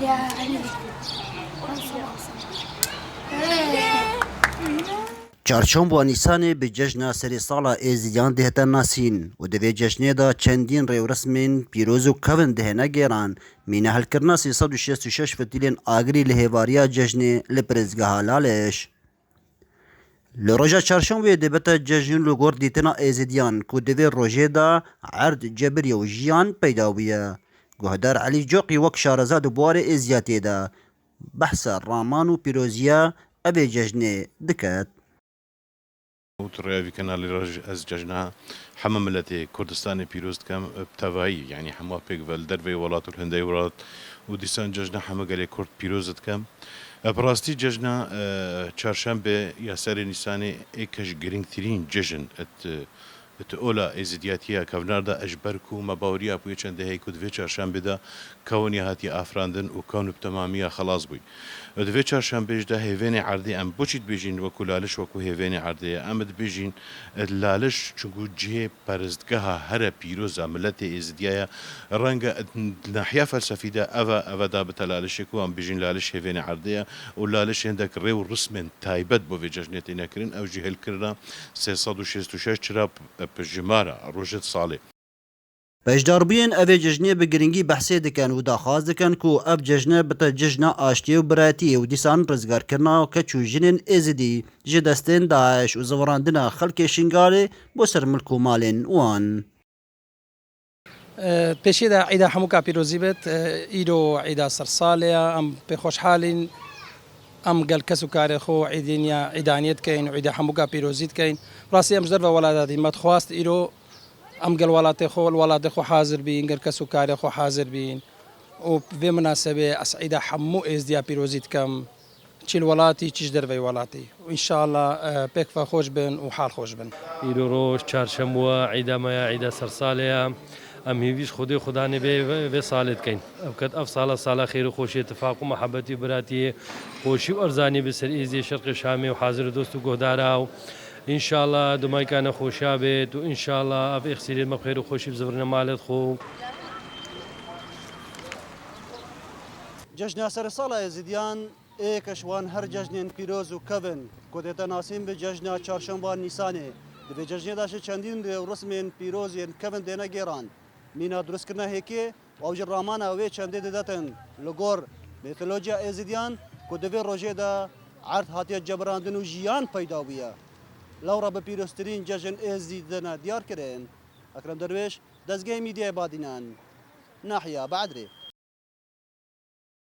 يا عمي چهارشنبه نیسان به جشن سری سالا ازیدیان دهتا ناسین و دوی جشنه دا چندین ریو رسمین پیروز و کون دهنه گیران مینه هل کرنا 366 فتیلین آگری لهواریا جشن لپرزگاه لالش. لروجا چهارشنبه دبتا جشن لگور دیتنا ازیدیان که دوی روژه دا عرض جبری و جیان پیدا بیا. گهدار علی جوقی وک شارزاد بوار ازیاتی دا بحث رامان و پیروزیا ابی جشن دکت. وتريافي كان از ججنا حما ملتي كردستان بيروز كم بتوعي يعني حما بيك فالدربي ولات الهندي ولات وديسان ججنا حما قال كرد بيروز كم براستي ججنا چهارشنبه ياسر نيساني ايكش جرينج ترين ججن ات اولا ازدياتيه كفناردا اجبركو مباوريا بو چنده هي كود في چهارشنبه دا كوني هاتي افراندن وكون بتماميه خلاص بوي دوی چهارشنبه ده هیوانی عرضی ام بچید بیجین و کلالش و کو هیوانی عرضی امد بیجین لالش چونکو جه پرستگاه هر پیروز ملت ازدیای رنگ ناحیه فلسفی ده اوا دا بتلالش کو ام بیجین لالش هیوانی عرضی و لالش هندک ریو رسم تایبت بو جشنیت نکرین او جهل کرنا 366 چرا بجماره روجت صالح پشداربین اوی ججنه به گرینگی بحثی دکن و داخواست دکن که او ججنه بتا ججنه آشتی و براتی و دیسان رزگار کرنا و کچو جنین ازدی جدستین داعش و زوراندن خلق شنگاری بو سر ملک و مالین وان. پیشی دا عیدا حموکا پیروزی بید ایرو عیدا سرسالیا ام به خوشحالین ام قال كسو كارخو عيدينيا عيدانيت كاين وعيدا حموكا بيروزيت كاين راسي ام جدر ولا دي ما تخواست ايرو ام قال ولاتي خو الولاد خو حاضر بين قال كسو كارخو حاضر بين وفي مناسبه اسعيدا حمو ازديا بيروزيت كم تشيل ولاتي تشي دربي ولاتي وان شاء الله بيكفا خوش بن وحال خوش بن ایرو روز چهارشنبه عیدا مایا عیدا سرساله ام هیویش خودی خدا نبی و سالت کن ابکت اف سال خیر و خوشی اتفاق و محبتی براتی خوشی و ارزانی بسر ایزی شرق شامی و حاضر دوست و گهدارا ان شاء الله دمای کان خوشابت و ان شاء الله اف اخسیر مخیر و خوشی بزبرنا مالت خو جشن سر سالا ازیدیان ایکشوان هر جشن پیروز و کون کودتا ناسین به جشن چهارشنبه نیسانه دوی جشن داشته چندین رسم پیروز کون دینه گیران مینا درست کرنا هیکی و اوج رامان اوی چنده دادن لگور میتولوژیا ازیدیان که دوی روژه دا عرض هاتی جبراندن و جیان پیدا بیا لورا به پیروزترین جشن ازیدیان دیار کرن اکرم درویش دزگاه میدیا بادینان ناحیه بعدری